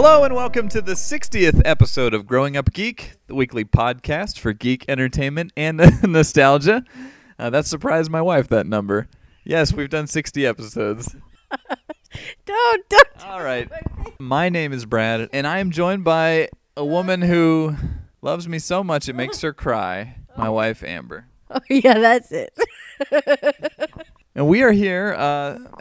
Hello and welcome to the 60th episode of Growing Up Geek, the weekly podcast for geek entertainment and nostalgia. That surprised my wife, that number. Yes, we've done 60 episodes. Don't. All right. My name is Brad, and I am joined by a woman who loves me so much it makes her cry, my wife, Amber. Oh, yeah, that's it. And we are here.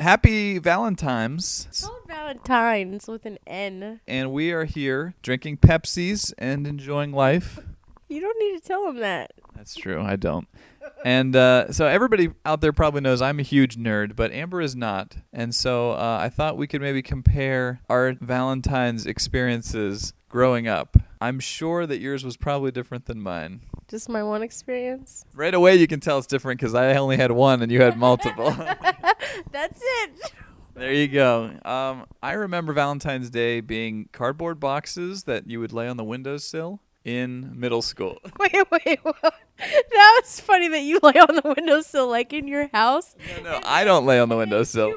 Happy Valentine's. It's called Valentine's with an N. And we are here drinking Pepsis and enjoying life. You don't need to tell them that. That's true. I don't. And so everybody out there probably knows I'm a huge nerd, but Amber is not. And so I thought we could maybe compare our Valentine's experiences growing up. I'm sure that yours was probably different than mine. Just my one experience? Right away you can tell it's different because I only had one and you had multiple. That's it. There you go. I remember Valentine's Day being cardboard boxes that you would lay on the windowsill in middle school. Wait. That was funny that you lay on the windowsill, like in your house. No, I don't lay on the windowsill.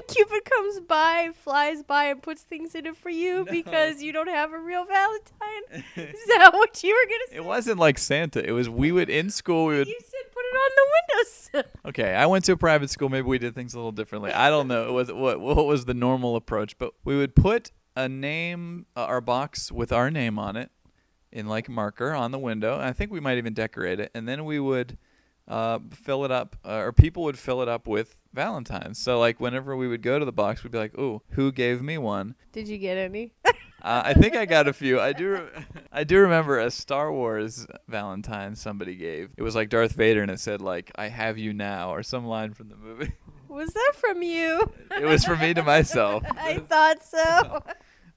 Cupid comes by, flies by, and puts things in it for you because you don't have a real Valentine. Is that what you were going to say? It wasn't like Santa. It was in school. You said put it on the windowsill. Okay, I went to a private school. Maybe we did things a little differently. I don't know. It was what was the normal approach, but we would put a name, our box with our name on it, in like marker on the window. I think we might even decorate it. And then we would fill it up, or people would fill it up with Valentines. So like whenever we would go to the box, we'd be like, ooh, who gave me one? Did you get any? I think I got a few. I do remember a Star Wars Valentine somebody gave. It was like Darth Vader, and it said like, I have you now, or some line from the movie. Was that from you? It was from me to myself. I thought so.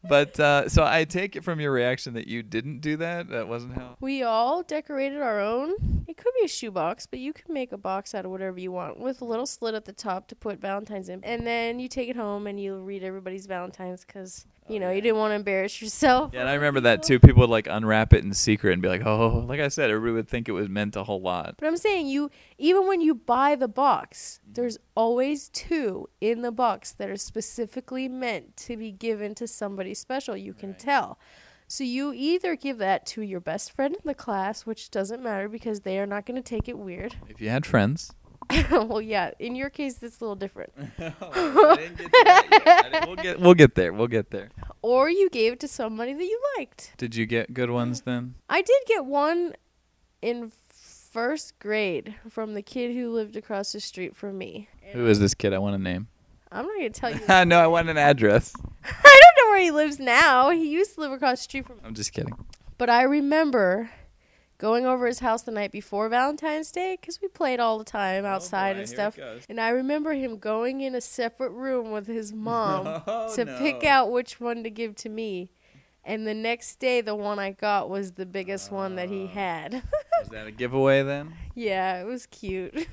But so I take it from your reaction that you didn't do that. That wasn't how. We all decorated our own. It could be a shoebox, but you can make a box out of whatever you want with a little slit at the top to put Valentine's in. And then you take it home and you read everybody's Valentine's because, you didn't want to embarrass yourself. Yeah, and I remember that too. People would like unwrap it in secret and be like, oh, like I said, everybody would think it was meant a whole lot. But I'm saying even when you buy the box, there's always two in the box that are specifically meant to be given to somebody special. You can tell. So you either give that to your best friend in the class, which doesn't matter because they are not going to take it weird. If you had friends. Well, yeah. In your case, it's a little different. I didn't get to that yet. We'll get there. Or you gave it to somebody that you liked. Did you get good ones then? I did get one in first grade from the kid who lived across the street from me. Who is this kid? I want a name. I'm not going to tell you. No, I want an address. I don't know where he lives now. He used to live across the street from me. I'm just kidding. But I remember going over his house the night before Valentine's Day because we played all the time outside and stuff. And I remember him going in a separate room with his mom pick out which one to give to me. And the next day, the one I got was the biggest one that he had. Was that a giveaway then? Yeah, it was cute.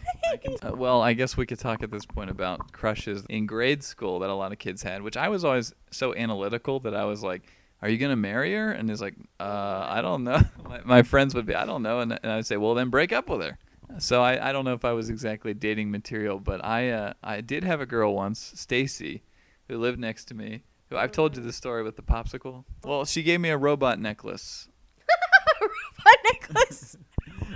Well, I guess we could talk at this point about crushes in grade school that a lot of kids had, which I was always so analytical that I was like, are you going to marry her? And it's like, I don't know. My friends would be, I don't know. And I would say, well, then break up with her. So I don't know if I was exactly dating material, but I did have a girl once, Stacy, who lived next to me. I've told you the story with the popsicle. Well, she gave me a robot necklace. A robot necklace?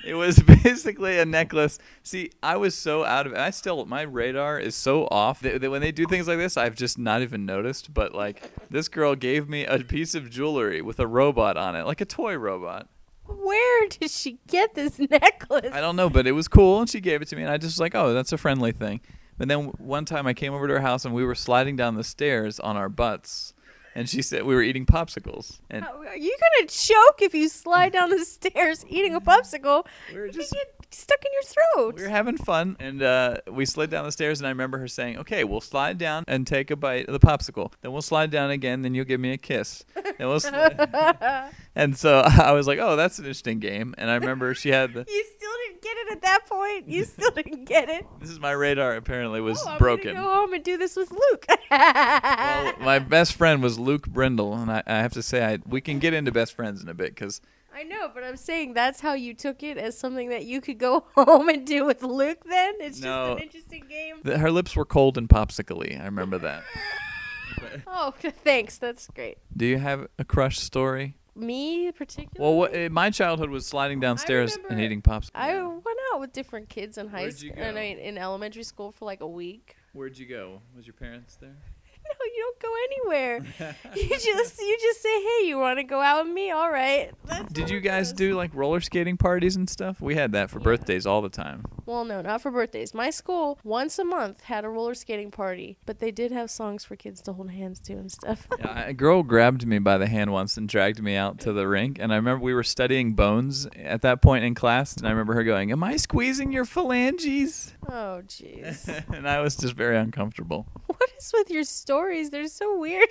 It was basically a necklace. See, I was so out of it. My radar is so off that when they do things like this, I've just not even noticed. But like, this girl gave me a piece of jewelry with a robot on it, like a toy robot. Where did she get this necklace? I don't know, but it was cool, and she gave it to me, and I just was like, oh, that's a friendly thing. But then one time I came over to her house and we were sliding down the stairs on our butts. And she said we were eating popsicles. And are you going to choke if you slide down the stairs eating a popsicle? We were just get stuck in your throat. We were having fun. And we slid down the stairs. And I remember her saying, okay, we'll slide down and take a bite of the popsicle. Then we'll slide down again. Then you'll give me a kiss. Then we'll And so I was like, oh, that's an interesting game. And I remember she had the... You still didn't get it at that point? You still didn't get it? This is my radar apparently was I'm broken. going to go home and do this with Luke. Well, my best friend was Luke Brindle. And I have to say, we can get into best friends in a bit because... I know, but I'm saying that's how you took it, as something that you could go home and do with Luke then? It's just an interesting game. Her lips were cold and popsicle-y. I remember that. Oh, thanks. That's great. Do you have a crush story? Me particularly? Well, my childhood was sliding downstairs and eating pops. I went out with different kids in high school and in elementary school for like a week. Where'd you go? Was your parents there? No, you don't go anywhere. you just say, hey, you want to go out with me? All right. Did you guys do like roller skating parties and stuff? We had that for birthdays all the time. Well, no, not for birthdays. My school once a month had a roller skating party, but they did have songs for kids to hold hands to and stuff. Yeah, a girl grabbed me by the hand once and dragged me out to the rink, and I remember we were studying bones at that point in class, and I remember her going, "Am I squeezing your phalanges?" Oh, jeez. And I was just very uncomfortable. What is with your stories? They're so weird.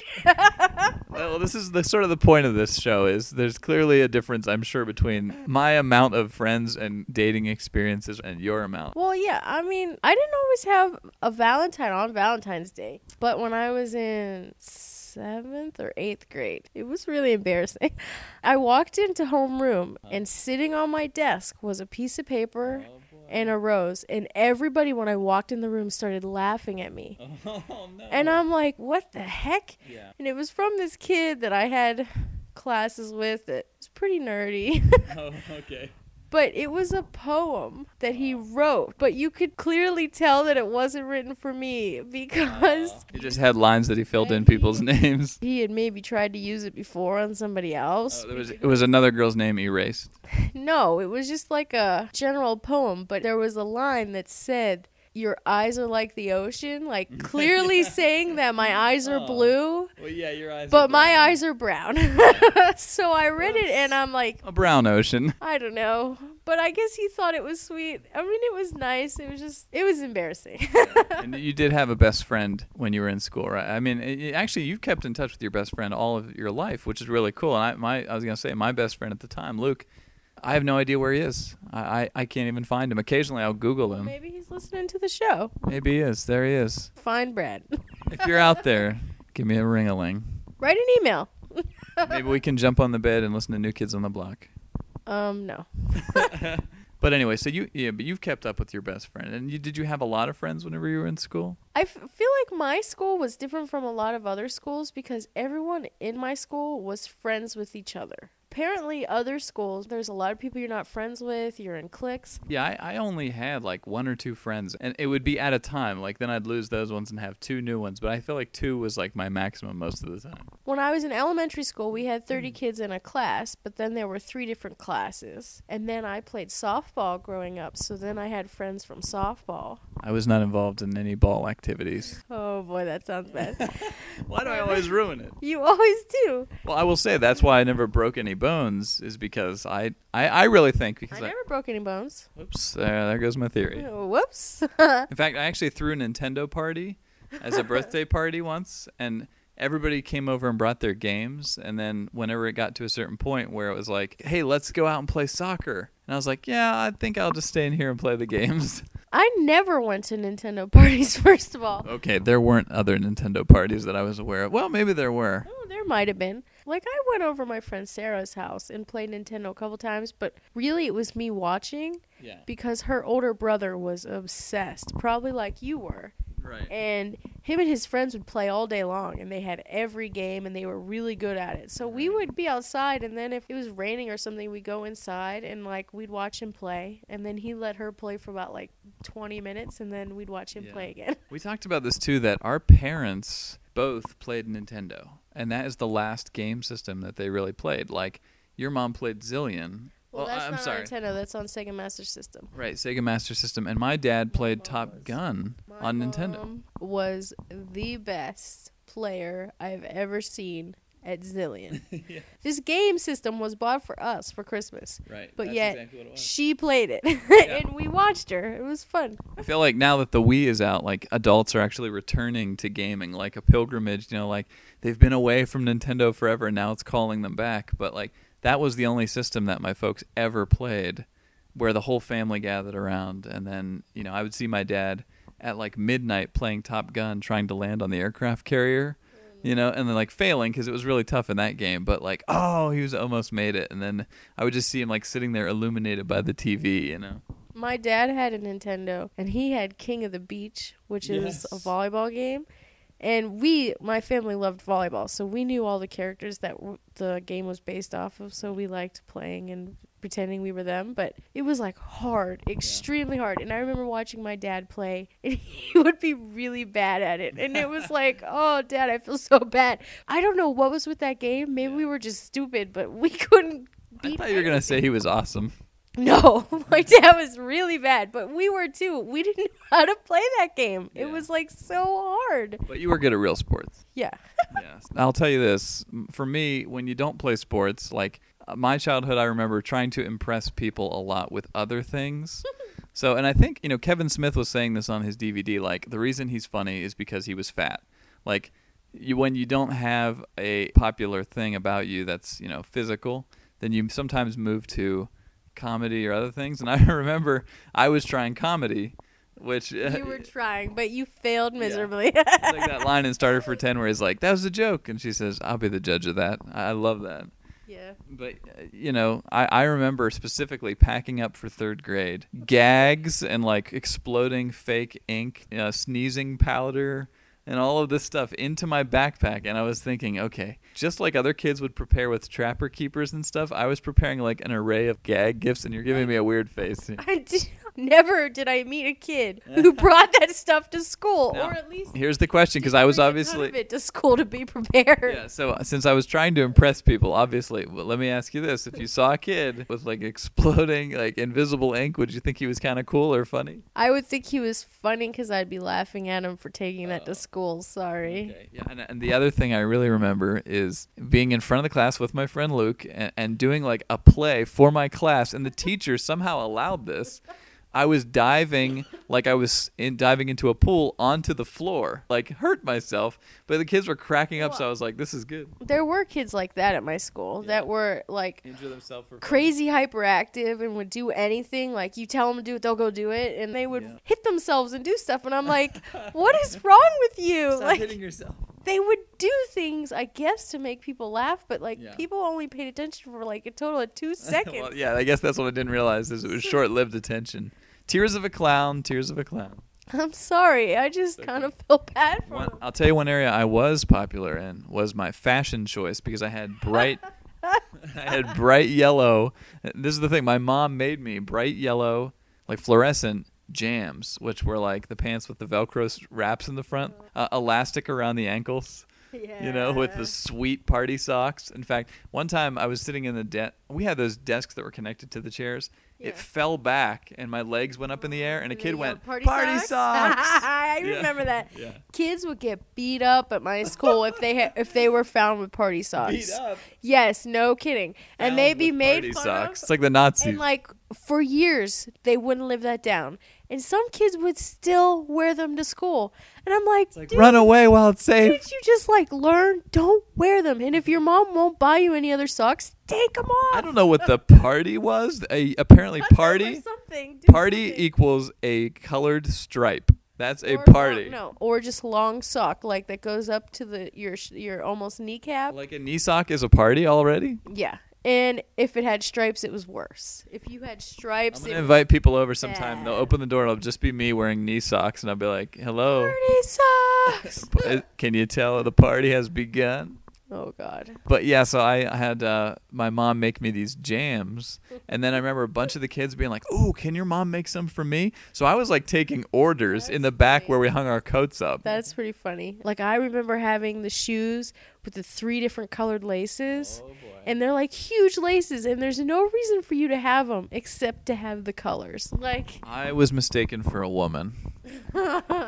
Well, this is the sort of the point of this show is there's clearly a difference, I'm sure, between my amount of friends and dating experiences and your amount. Well, yeah, I mean, I didn't always have a Valentine on Valentine's Day, but when I was in 7th or 8th grade, it was really embarrassing. I walked into homeroom and sitting on my desk was a piece of paper and a rose, and everybody when I walked in the room started laughing at me. Oh, no. And I'm like, what the heck? Yeah. And it was from this kid that I had classes with that was pretty nerdy. Oh, okay. But it was a poem that he wrote, but you could clearly tell that it wasn't written for me because he just had lines that he filled in people's names. He had maybe tried to use it before on somebody else. It was another girl's name erased. No, it was just like a general poem, but there was a line that said, "Your eyes are like the ocean," like clearly saying that my eyes are blue. Well, yeah, your eyes but my eyes are brown. So I read it and I'm like, a brown ocean. I don't know. But I guess he thought it was sweet. I mean, it was nice. It was embarrassing. And you did have a best friend when you were in school, right? I mean, actually, you've kept in touch with your best friend all of your life, which is really cool. And I was going to say, my best friend at the time, Luke, I have no idea where he is. I can't even find him. Occasionally, I'll Google him. Maybe he's listening to the show. Maybe he is. There he is. Find Brad. If you're out there, give me a ring-a-ling. Write an email. Maybe we can jump on the bed and listen to New Kids on the Block. No. But anyway, so you've kept up with your best friend. And did you have a lot of friends whenever you were in school? I feel like my school was different from a lot of other schools because everyone in my school was friends with each other. Apparently, other schools, there's a lot of people you're not friends with, you're in cliques. Yeah, I only had like 1 or 2 friends, and it would be at a time. Like, then I'd lose those ones and have 2 new ones, but I feel like 2 was like my maximum most of the time. When I was in elementary school, we had 30 kids in a class, but then there were 3 different classes. And then I played softball growing up, so then I had friends from softball. I was not involved in any ball activities. Oh, boy, that sounds bad. Why do I always ruin it? You always do. Well, I will say that's why I never broke any bones, is because I really think because I never broke any bones. Whoops, there goes my theory. Whoops. In fact, I actually threw a Nintendo party as a birthday party once, and everybody came over and brought their games, and then whenever it got to a certain point where it was like, hey, let's go out and play soccer, and I was like, yeah, I think I'll just stay in here and play the games. I never went to Nintendo parties, first of all. Okay, there weren't other Nintendo parties that I was aware of. Well, maybe there were. Oh, there might have been. Like, I went over my friend Sarah's house and played Nintendo a couple times, but really it was me watching because her older brother was obsessed, probably like you were. Right. And him and his friends would play all day long, and they had every game, and they were really good at it. So we would be outside, and then if it was raining or something, we'd go inside, and, like, we'd watch him play. And then he let her play for about, like, 20 minutes, and then we'd watch him play again. We talked about this, too, that our parents both played Nintendo, and that is the last game system that they really played. Like, your mom played Zillion. Well, that's not on Nintendo. That's on Sega Master System. Right, Sega Master System. And my dad played Top Gun on Nintendo. My mom was the best player I've ever seen at Zillion. Yeah. This game system was bought for us for Christmas. Right. But yet, exactly what it was. she played it. And we watched her. It was fun. I feel like now that the Wii is out, like, adults are actually returning to gaming, like a pilgrimage. You know, like, they've been away from Nintendo forever, and now it's calling them back. But, like, that was the only system that my folks ever played where the whole family gathered around. And then, you know, I would see my dad at like midnight playing Top Gun, trying to land on the aircraft carrier, you know, and then like failing because it was really tough in that game. But like, oh, he was almost made it. And then I would just see him like sitting there illuminated by the TV, you know. My dad had a Nintendo, and he had King of the Beach, which is a volleyball game. And my family loved volleyball, so we knew all the characters that the game was based off of, so we liked playing and pretending we were them. But it was like hard, extremely hard. And I remember watching my dad play, and he would be really bad at it. And it was like, oh, Dad, I feel so bad. I don't know what was with that game. Maybe we were just stupid, but we couldn't beat I thought you were going to say he was awesome. No, my dad was really bad, but we were too. We didn't know how to play that game. It was like so hard. But you were good at real sports. Yeah. Yes. I'll tell you this. For me, when you don't play sports, like my childhood, I remember trying to impress people a lot with other things. So, and I think, Kevin Smith was saying this on his DVD, like the reason he's funny is because he was fat. Like when you don't have a popular thing about you that's, physical, then you sometimes move to comedy or other things. And I remember I was trying comedy, which you were trying, but you failed miserably. Like that line in Starter for 10 where he's like, that was a joke, and she says, I'll be the judge of that. I love that. Yeah. But I remember specifically packing up for 3rd grade gags and like exploding fake ink, sneezing powder, and all of this stuff into my backpack. And I was thinking, okay, just like other kids would prepare with Trapper Keepers and stuff, I was preparing like an array of gag gifts, and you're giving me a weird face. Never did I meet a kid who brought that stuff to school, no. Or at least here's the question, because I was obviously it to school to be prepared. Yeah, so since I was trying to impress people, obviously, well, let me ask you this: if you saw a kid with like exploding like invisible ink, would you think he was kind of cool or funny? I would think he was funny because I'd be laughing at him for taking that to school. Sorry. Okay. Yeah, and the other thing I really remember is being in front of the class with my friend Luke and doing like a play for my class, and the teacher somehow allowed this. I was diving like I was diving into a pool onto the floor, like hurt myself, but the kids were cracking up, so I was like, this is good. There were kids like that at my school that were like injure themselves for crazy hyperactive and would do anything. Like you tell them to do it, they'll go do it, and they would hit themselves and do stuff. And I'm like, what is wrong with you? Stop like hitting yourself. They would do things, I guess, to make people laugh, but people only paid attention for like a total of 2 seconds. Well, yeah, I guess that's what I didn't realize is it was short-lived attention. Tears of a clown, tears of a clown. I'm sorry, I just kind of feel bad for them. I'll tell you one area I was popular in was my fashion choice, because I had bright yellow. This is the thing, my mom made me bright yellow, like fluorescent jams, which were like the pants with the Velcro wraps in the front, elastic around the ankles. Yeah. With the sweet party socks. In fact, one time I was sitting in the we had those desks that were connected to the chairs. Yeah. It fell back and my legs went up in the air, and a kid went, party socks. I remember that. Yeah. Kids would get beat up at my school if they were found with party socks. Beat up? Yes, no kidding. And they'd be made fun of. It's like the Nazis. And like for years they wouldn't live that down. And some kids would still wear them to school. And I'm like, run away while it's safe. Did you just like learn? Don't wear them. And if your mom won't buy you any other socks, take them off. I don't know what the party was. Apparently party equals a colored stripe. That's a party. Or just long sock like that goes up to your almost kneecap. Like a knee sock is a party already? Yeah. And if it had stripes, it was worse. If you had stripes, I'm going to invite people over sometime. They'll open the door, and it'll just be me wearing knee socks, and I'll be like, hello. Party socks. Can you tell the party has begun? Oh, God. But, yeah, so I had my mom make me these jams, and then I remember a bunch of the kids being like, ooh, can your mom make some for me? So I was, like, taking orders in the back where we hung our coats up. That's pretty funny. Like, I remember having the shoes with the 3 different colored laces. Oh, boy. And they're like huge laces, and there's no reason for you to have them except to have the colors. Like I was mistaken for a woman.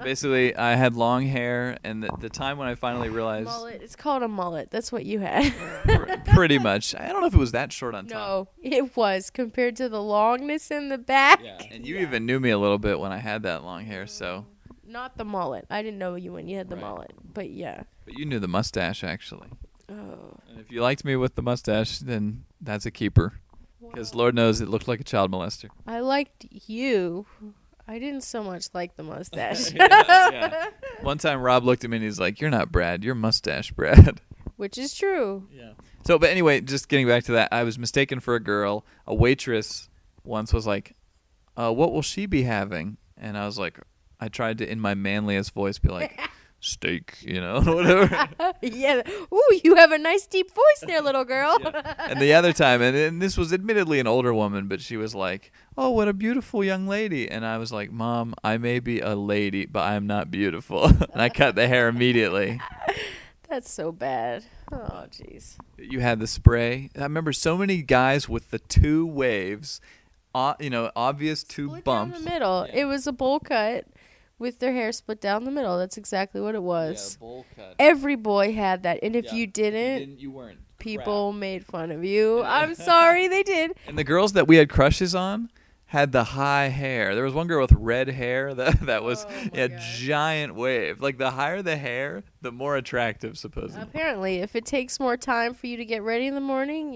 Basically, I had long hair, and the time when I finally realized mullet. It's called a mullet. That's what you had. Pretty much. I don't know if it was that short on top. No, it was compared to the longness in the back. Yeah, and you even knew me a little bit when I had that long hair, so. Not the mullet. I didn't know you when you had the mullet, but yeah. But you knew the mustache, actually. Oh. And if you liked me with the mustache, then that's a keeper. Because Lord knows it looked like a child molester. I liked you. I didn't so much like the mustache. Yeah. One time Rob looked at me and he's like, you're not Brad, you're mustache Brad. Which is true. Yeah. So, but anyway, just getting back to that, I was mistaken for a girl. A waitress once was like, what will she be having? And I was like, I tried to, in my manliest voice, be like, steak, whatever. Yeah. Ooh, you have a nice deep voice there, little girl. Yeah. And the other time, and this was admittedly an older woman, but she was like, "Oh, what a beautiful young lady." And I was like, "Mom, I may be a lady, but I am not beautiful." And I cut the hair immediately. That's so bad. Oh, jeez. You had the spray. I remember so many guys with the 2 waves, obvious 2 Split bumps. down the middle. Yeah. It was a bowl cut with their hair split down the middle. That's exactly what it was. Yeah, bowl cut. Every boy had that. And if you didn't, you weren't. people made fun of you. I'm sorry, they did. And the girls that we had crushes on had the high hair. There was one girl with red hair that was a giant wave. Like, the higher the hair, the more attractive, supposedly. Apparently, if it takes more time for you to get ready in the morning,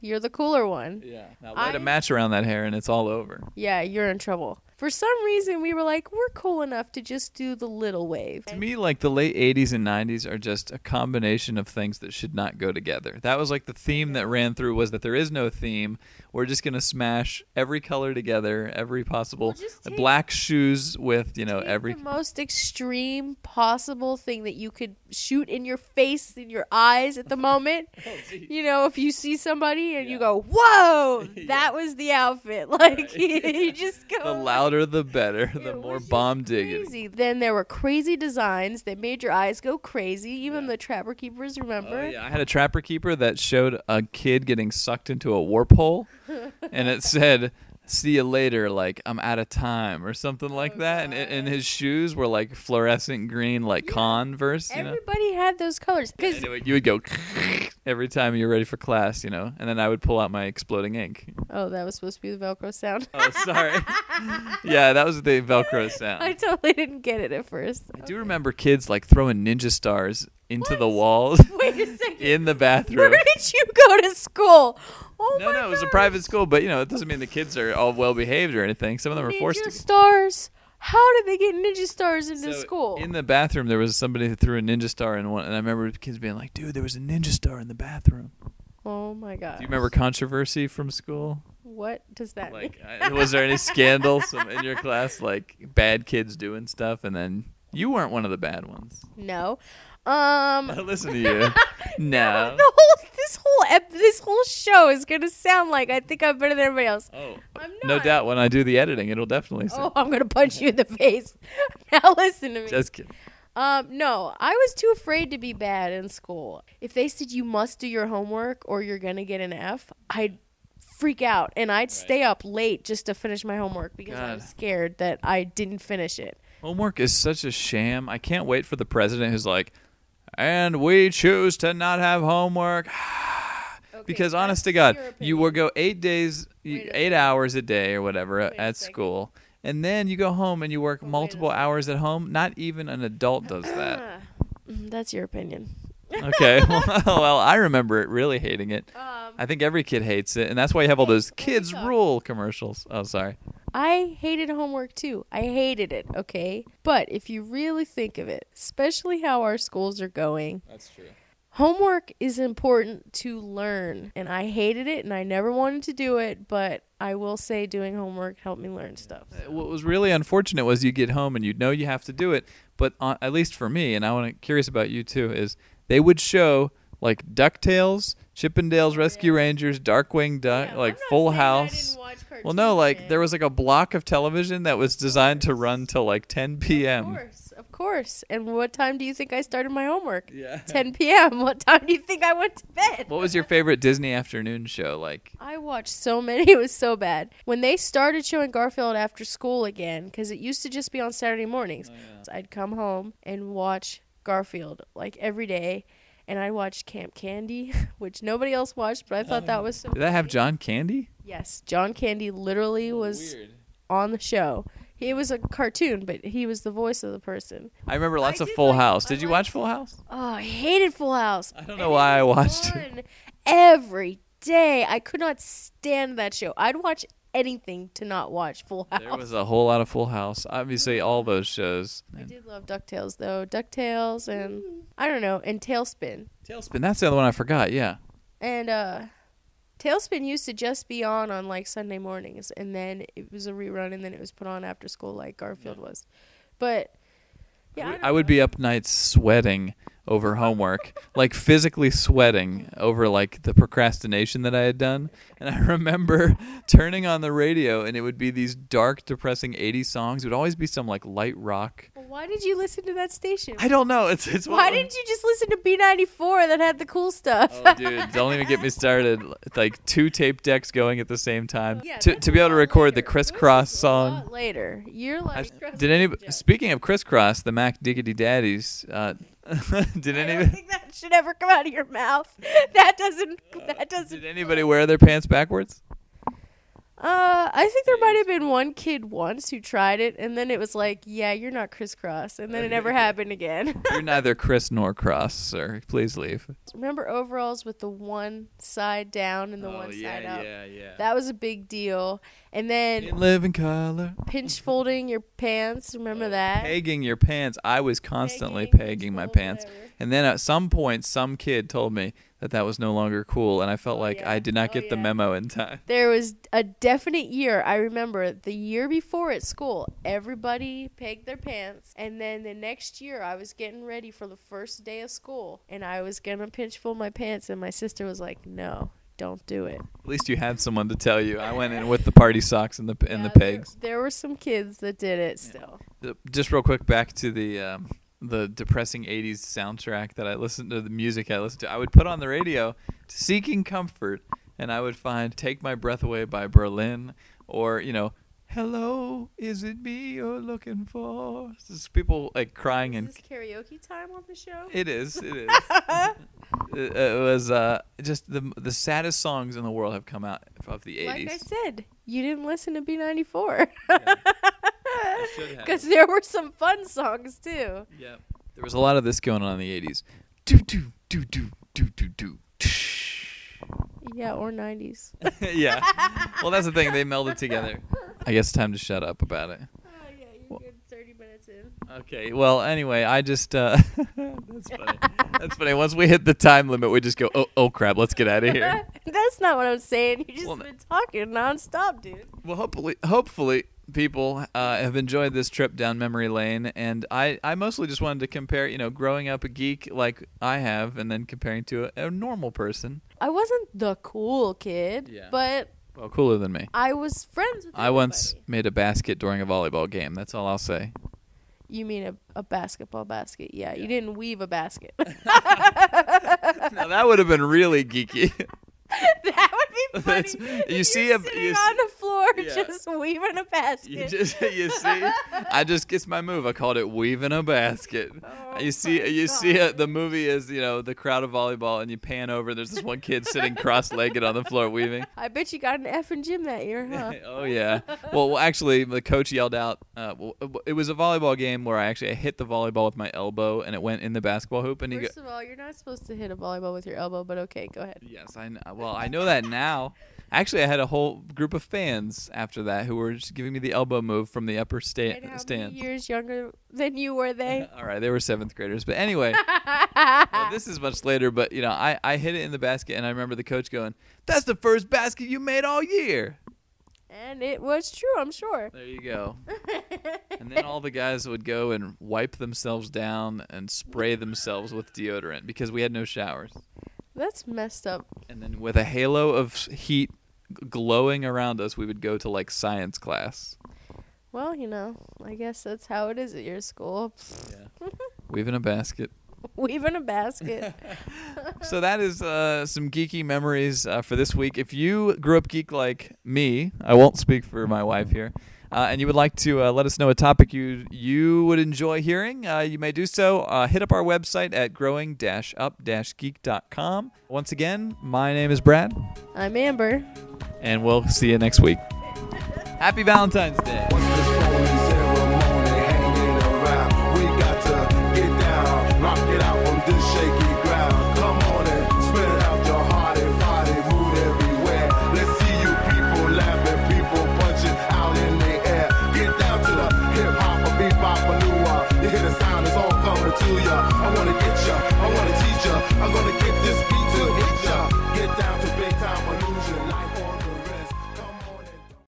you're the cooler one. Yeah. Now light a match around that hair and it's all over. Yeah, you're in trouble. For some reason, we were like, we're cool enough to just do the little wave. To me, like, the late 80s and 90s are just a combination of things that should not go together. That was like the theme that ran through, was that there is no theme. We're just going to smash every color together, every possible black shoes with, every the most extreme possible thing that you could shoot in your face, in your eyes at the moment. If you see somebody and you go, whoa, that was the outfit. Like, you just go. The louder, the better. The more bomb diggity. Then there were crazy designs that made your eyes go crazy. Even the Trapper Keepers, remember? Oh, yeah. I had a Trapper Keeper that showed a kid getting sucked into a warp hole. And it said, "See you later," like, "I'm out of time," or something like that. And his shoes were like fluorescent green, like Converse. Everybody had those colors. Anyway, you would go every time you were ready for class, and then I would pull out my exploding ink. Oh, that was supposed to be the Velcro sound. Oh, sorry. Yeah, that was the Velcro sound. I totally didn't get it at first. I do remember kids like throwing ninja stars into the walls. Wait a second. In the bathroom. Where did you go to school? Oh, no, it was a private school, but it doesn't mean the kids are all well behaved or anything. Some of them are forced to. Ninja stars. How did they get ninja stars into school? In the bathroom, there was somebody who threw a ninja star in one, and I remember kids being like, "Dude, there was a ninja star in the bathroom." Oh my god. Do you remember controversy from school? What does that mean? Was there any scandal in your class, like bad kids doing stuff, and then you weren't one of the bad ones? No. Listen to you. No. This whole show is gonna sound like I think I'm better than everybody else. Oh, I'm not. No doubt. When I do the editing, it'll definitely sound. Oh, I'm gonna punch you in the face. Now listen to me. Just kidding. No, I was too afraid to be bad in school. If they said you must do your homework or you're gonna get an F, I'd freak out and I'd stay up late just to finish my homework because I was scared that I didn't finish it. Homework is such a sham. I can't wait for the president who's like, "And we choose to not have homework." Because honest to God, you will go 8 days, 8 hours a day or whatever at school. And then you go home and you work multiple hours at home. Not even an adult does that. That's your opinion. Okay. Well, I remember really hating it. I think every kid hates it. And that's why you have all those kids rule commercials. Oh, sorry. I hated homework too. I hated it, okay? But if you really think of it, especially how our schools are going. That's true. Homework is important to learn, and I hated it, and I never wanted to do it, but I will say doing homework helped me learn stuff. What was really unfortunate was you get home and you know you have to do it, but at least for me, and I'm curious about you too, is they would show like DuckTales, Chippendales Rescue Rangers, Darkwing Duck, like Full House. Well, no, like there was like a block of television that was designed to run till like 10 p.m. Of course. And what time do you think I started my homework? Yeah. 10 p.m. What time do you think I went to bed? What was your favorite Disney afternoon show? Like, I watched so many. It was so bad. When they started showing Garfield after school again, because it used to just be on Saturday mornings, I'd come home and watch Garfield like every day. And I watched Camp Candy, which nobody else watched, but I thought that was so Did that have John Candy? Yes. John Candy literally was on the show. It was a cartoon, but he was the voice of the person. I remember lots of Full House. Did you watch Full House? Oh, I hated Full House. I don't know why I watched it. Every day. I could not stand that show. I'd watch anything to not watch Full House. There was a whole lot of Full House. Obviously, all those shows. I did love DuckTales, though. DuckTales and, I don't know, and Tailspin. Tailspin, that's the other one I forgot, yeah. And, Tailspin used to just be on like Sunday mornings, and then it was a rerun, and then it was put on after school like Garfield was. But Yeah, I would be up nights sweating over homework, like physically sweating over like the procrastination that I had done. And I remember turning on the radio and it would be these dark, depressing 80s songs. It would always be some like light rock. Well, why did you listen to that station? I don't know. It's why didn't you just listen to B94 that had the cool stuff? Oh, dude, don't even get me started. Like 2 tape decks going at the same time to be able to record the Kris Kross song. A lot later, you're like. Speaking of Kris Kross, the Mac Diggity Daddies. I don't think that should ever come out of your mouth. That doesn't. Did anybody wear their pants backwards? I think there might have been one kid once who tried it, and then it was like, yeah, you're not Kris Kross, and then it never happened again. You're neither Kris nor Kross, sir. Please leave. Remember overalls with the one side down and the one side up? Yeah. That was a big deal. And then Can't live in color. Pinch folding your pants. Remember that? Pegging your pants. I was constantly pegging my pants. Whatever. And then at some point, some kid told me that was no longer cool, and I felt like I did not get the memo in time. There was a definite year. I remember the year before at school, everybody pegged their pants, and then the next year I was getting ready for the first day of school, and I was going to pinch fold my pants, and my sister was like, no. Don't do it. At least you had someone to tell you. I went in with the party socks and the pegs. There were some kids that did it still. Just real quick, back to the depressing 80s soundtrack that I listened to, the music I listened to. I would put on the radio seeking comfort, and I would find Take My Breath Away by Berlin, or, Hello, is it me you're looking for? This is people like crying. Is this karaoke time on the show? It is. It was just the saddest songs in the world have come out of the 80s. Like I said, you didn't listen to B94. Yeah. I should have. Because there were some fun songs too. Yeah. There was a lot of this going on in the 80s. Do do do do do do do. Yeah, or 90s. Yeah. Well, that's the thing. They melded together. I guess time to shut up about it. Oh, yeah, you're good 30 minutes in. Okay. Well, anyway, I just that's funny. That's funny. Once we hit the time limit, we just go, oh crap, let's get out of here. That's not what I'm saying. You just been talking nonstop, dude. Well, hopefully people have enjoyed this trip down memory lane, and I mostly just wanted to compare, growing up a geek like I have, and then comparing to a normal person. I wasn't the cool kid, but well, cooler than me. I was friends with everybody. I once made a basket during a volleyball game. That's all I'll say. You mean a basketball basket? Yeah, you didn't weave a basket. Now that would have been really geeky. That would be funny. You see on the floor just weaving a basket. You see, it's my move. I called it weaving a basket. Oh, you see the movie is the crowd of volleyball, and you pan over. There's this one kid sitting cross-legged on the floor weaving. I bet you got an F in gym that year, huh? Oh yeah. Well, actually, the coach yelled out. It was a volleyball game where I hit the volleyball with my elbow, and it went in the basketball hoop. And First of all, you're not supposed to hit a volleyball with your elbow, but okay, go ahead. Yes, I know. Well, I know that now. Actually, I had a whole group of fans after that who were just giving me the elbow move from the upper stand. And how many years younger than you were they? All right, they were 7th graders. But anyway, this is much later. But, I hit it in the basket, and I remember the coach going, "That's the first basket you made all year." And it was true, I'm sure. There you go. And then all the guys would go and wipe themselves down and spray themselves with deodorant because we had no showers. That's messed up. And then with a halo of heat glowing around us, we would go to science class. Well, I guess that's how it is at your school. Yeah. Weaving a basket. Weaving a basket. So that is some geeky memories for this week. If you grew up geek like me, I won't speak for my wife here, and you would like to let us know a topic you would enjoy hearing, you may do so. Hit up our website at growing-up-geek.com. Once again, my name is Brad. I'm Amber. And we'll see you next week. Happy Valentine's Day.